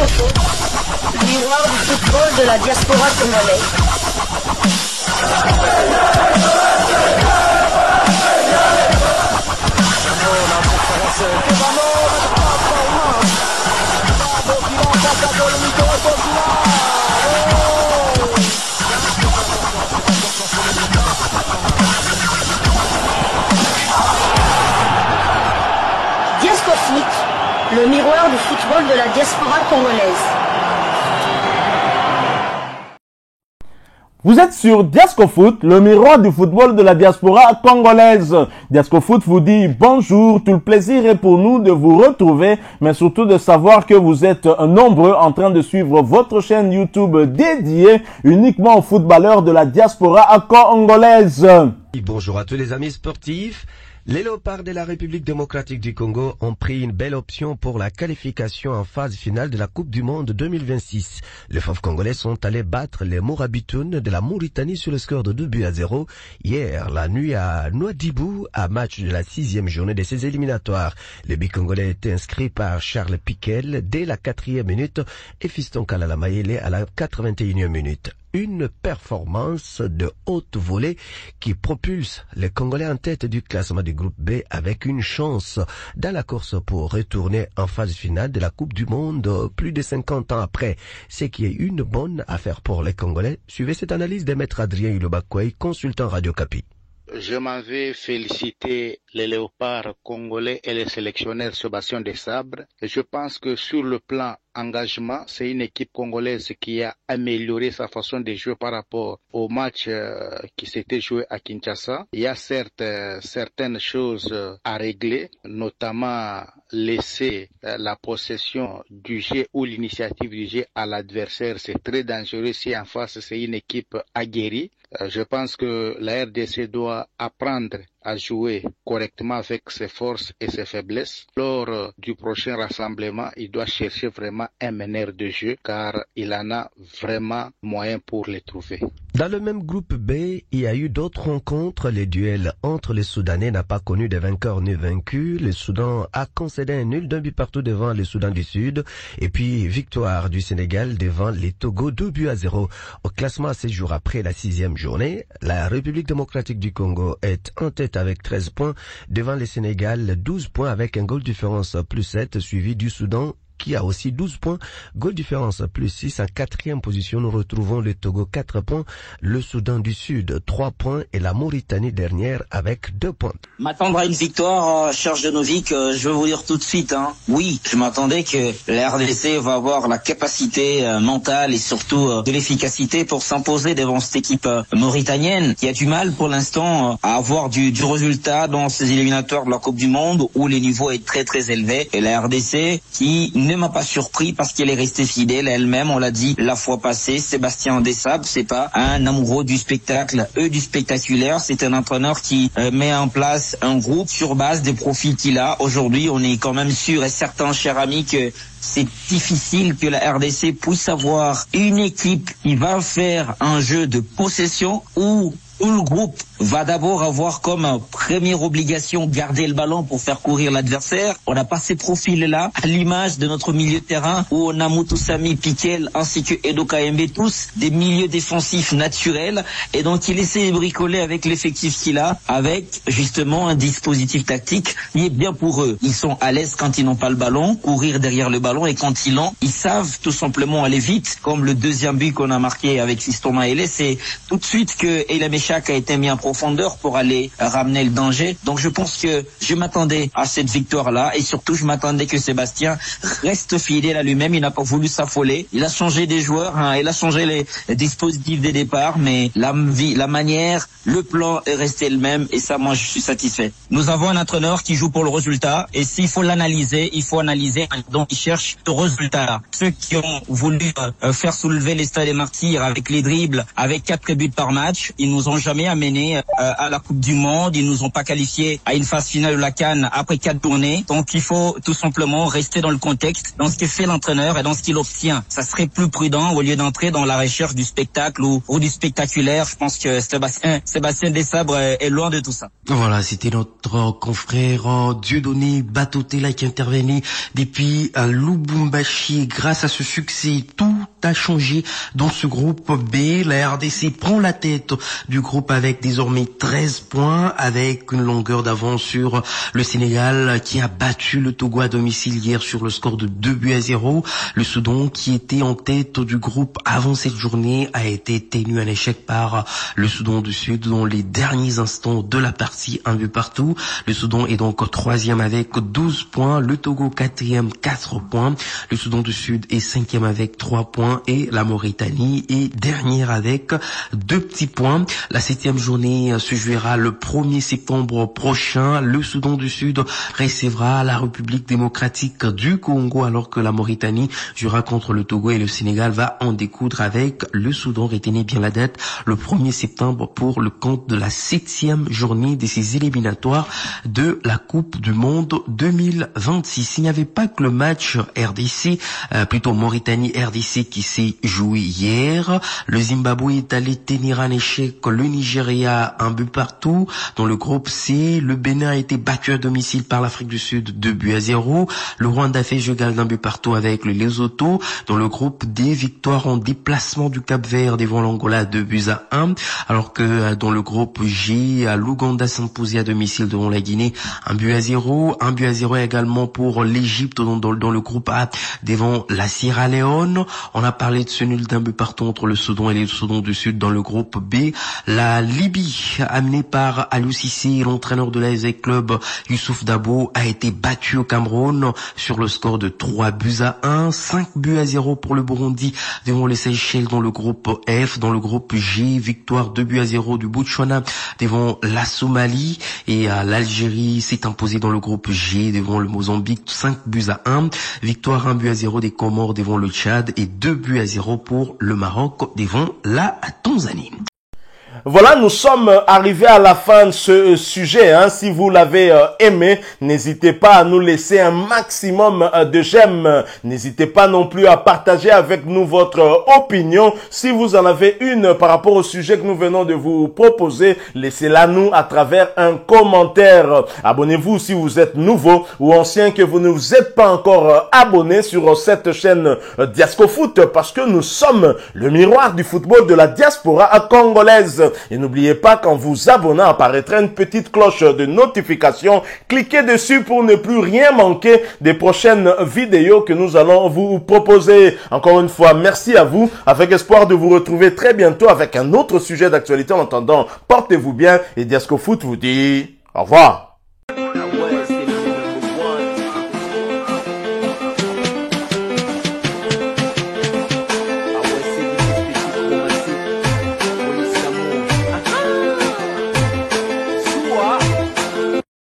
Diasco Foot, miroir du football de la diaspora congolaise. Diasco Foot, le miroir du football de la diaspora congolaise. Vous êtes sur Diasco Foot, le miroir du football de la diaspora congolaise. Diasco Foot vous dit bonjour, tout le plaisir est pour nous de vous retrouver, mais surtout de savoir que vous êtes nombreux en train de suivre votre chaîne YouTube dédiée uniquement aux footballeurs de la diaspora congolaise. Bonjour à tous les amis sportifs. Les Léopards de la République démocratique du Congo ont pris une belle option pour la qualification en phase finale de la Coupe du Monde 2026. Les Fauves congolais sont allés battre les Morabitoun de la Mauritanie sur le score de 2-0 hier la nuit à Nouadhibou, à match de la 6e journée de ces éliminatoires. Le but congolais était inscrit par Charles Piquel dès la 4e minute et Fiston Kalala Mayele à la 81e minute. Une performance de haute volée qui propulse les Congolais en tête du classement du groupe B avec une chance dans la course pour retourner en phase finale de la Coupe du Monde plus de 50 ans après. Ce qui est une bonne affaire pour les Congolais. Suivez cette analyse de Maître Adrien Hulobakwe, consultant Radio Kapi. Je m'en vais féliciter les Léopards congolais et les sélectionneurs Sébastien Desabre. Je pense que sur le plan engagement, c'est une équipe congolaise qui a amélioré sa façon de jouer par rapport au match qui s'était joué à Kinshasa. Il y a certes certaines choses à régler, notamment laisser la possession du jeu ou l'initiative du jeu à l'adversaire. C'est très dangereux si en face c'est une équipe aguerrie. Je pense que la RDC doit apprendre à jouer correctement avec ses forces et ses faiblesses. Lors du prochain rassemblement, il doit chercher vraiment un meneur de jeu car il en a vraiment moyen pour les trouver. Dans le même groupe B, il y a eu d'autres rencontres. Les duels entre les Soudanais n'a pas connu de vainqueur ni vaincu. Le Soudan a concédé un nul d'1 but partout devant le Soudan du Sud. Et puis, victoire du Sénégal devant les Togo 2-0. Au classement 6 jours après la 6e journée, la République démocratique du Congo est en tête avec 13 points devant le Sénégal, 12 points avec un goal différence plus 7, suivi du Soudan qui a aussi 12 points, goal différence plus 6. En 4e position, nous retrouvons le Togo 4 points, le Soudan du Sud 3 points et la Mauritanie dernière avec 2 points. M'attendre à une victoire, cher Genovic, je vais vous dire tout de suite, oui, je m'attendais que la RDC va avoir la capacité mentale et surtout de l'efficacité pour s'imposer devant cette équipe mauritanienne qui a du mal pour l'instant à avoir du résultat dans ces éliminatoires de la Coupe du Monde où le niveau est très très élevé. Et la RDC qui ne m'a pas surpris parce qu'elle est restée fidèle à elle-même, on l'a dit la fois passée. Sébastien Desabre, c'est pas un amoureux du spectacle, du spectaculaire, c'est un entraîneur qui met en place un groupe sur base des profils qu'il a. Aujourd'hui, on est quand même sûr et certain, cher ami, que c'est difficile que la RDC puisse avoir une équipe qui va faire un jeu de possession où le groupe va d'abord avoir comme première obligation garder le ballon pour faire courir l'adversaire. On n'a pas ces profils-là, à l'image de notre milieu de terrain où on a Moutoussamy, Piquel ainsi que Edo Kayembe, tous des milieux défensifs naturels. Et donc il essaie de bricoler avec l'effectif qu'il a, avec justement un dispositif tactique qui est bien pour eux. Ils sont à l'aise quand ils n'ont pas le ballon, courir derrière le ballon, et quand ils l'ont, ils savent tout simplement aller vite, comme le deuxième but qu'on a marqué avec Fiston Mayele. C'est tout de suite que Elam Echak a été mis en profondeur pour aller ramener le danger. Donc je pense que je m'attendais à cette victoire-là et surtout je m'attendais que Sébastien reste fidèle à lui-même. Il n'a pas voulu s'affoler. Il a changé des joueurs, il a changé les dispositifs des départs, mais la manière, le plan est resté le même et ça, moi, je suis satisfait. Nous avons un entraîneur qui joue pour le résultat et s'il faut l'analyser, il faut analyser. Donc il cherche le résultat. Ceux qui ont voulu faire soulever les stades des martyrs avec les dribbles, avec 4 buts par match, ils nous ont jamais amenés à la Coupe du Monde. Ils nous ont pas qualifiés à une phase finale de la CAN après 4 tournées. Donc il faut tout simplement rester dans le contexte, dans ce que fait l'entraîneur et dans ce qu'il obtient. Ça serait plus prudent au lieu d'entrer dans la recherche du spectacle ou du spectaculaire. Je pense que Sébastien Desabre est loin de tout ça. Voilà, c'était notre confrère Dieudonné Batotela qui intervenait depuis Lubumbashi. Grâce à ce succès, tout a changé dans ce groupe B. La RDC prend la tête du groupe avec désormais 13 points, avec une longueur d'avance sur le Sénégal qui a battu le Togo à domicile hier sur le score de 2-0. Le Soudan, qui était en tête du groupe avant cette journée, a été tenu un échec par le Soudan du Sud dans les derniers instants de la partie, 1 but partout. Le Soudan est donc 3e avec 12 points, le Togo 4e 4 points, le Soudan du Sud est 5e avec 3 points et la Mauritanie est dernière avec 2 petits points. La 7e journée se jouera le 1er septembre prochain. Le Soudan du Sud recevra la République démocratique du Congo alors que la Mauritanie jouera contre le Togo et le Sénégal va en découdre avec le Soudan. Retenez bien la date, le 1er septembre pour le compte de la 7e journée de ces éliminatoires de la Coupe du Monde 2026. Il n'y avait pas que le match plutôt Mauritanie-RDC qui s'est joué hier. Le Zimbabwe est allé tenir un échec le Nigeria 1 but partout. Dans le groupe C, le Bénin a été battu à domicile par l'Afrique du Sud 2-0. Le Rwanda fait jeu égal d'un but partout avec le Lesotho. Dans le groupe D, victoire en déplacement du Cap-Vert devant l'Angola 2-1. Alors que dans le groupe G, l'Ouganda s'imposait à domicile devant la Guinée 1-0. 1-0 également pour l'Égypte dans le groupe A devant la Sierra Leone. On a parlé de ce nul d'un but partout entre le Soudan et le Soudan du Sud dans le groupe B. La Libye, amenée par Aliou Cissé, l'entraîneur de l'AS Club Youssouf Dabo, a été battu au Cameroun sur le score de 3-1. 5-0 pour le Burundi devant les Seychelles dans le groupe F. Dans le groupe G, victoire 2-0 du Botswana devant la Somalie, et l'Algérie s'est imposée dans le groupe G devant le Mozambique 5-1. Victoire 1-0 des Comores devant le Tchad et 2-0 pour le Maroc devant la Tanzanie. Voilà, nous sommes arrivés à la fin de ce sujet. Si vous l'avez aimé, n'hésitez pas à nous laisser un maximum de j'aime. N'hésitez pas non plus à partager avec nous votre opinion. Si vous en avez une par rapport au sujet que nous venons de vous proposer, laissez-la nous à travers un commentaire. Abonnez-vous si vous êtes nouveau ou ancien que vous ne vous êtes pas encore abonné sur cette chaîne Diascofoot, parce que nous sommes le miroir du football de la diaspora congolaise. Et n'oubliez pas qu'en vous abonnant apparaîtra une petite cloche de notification. Cliquez dessus pour ne plus rien manquer des prochaines vidéos que nous allons vous proposer. Encore une fois, merci à vous, avec espoir de vous retrouver très bientôt avec un autre sujet d'actualité. En attendant, portez-vous bien et Diascofoot vous dit au revoir.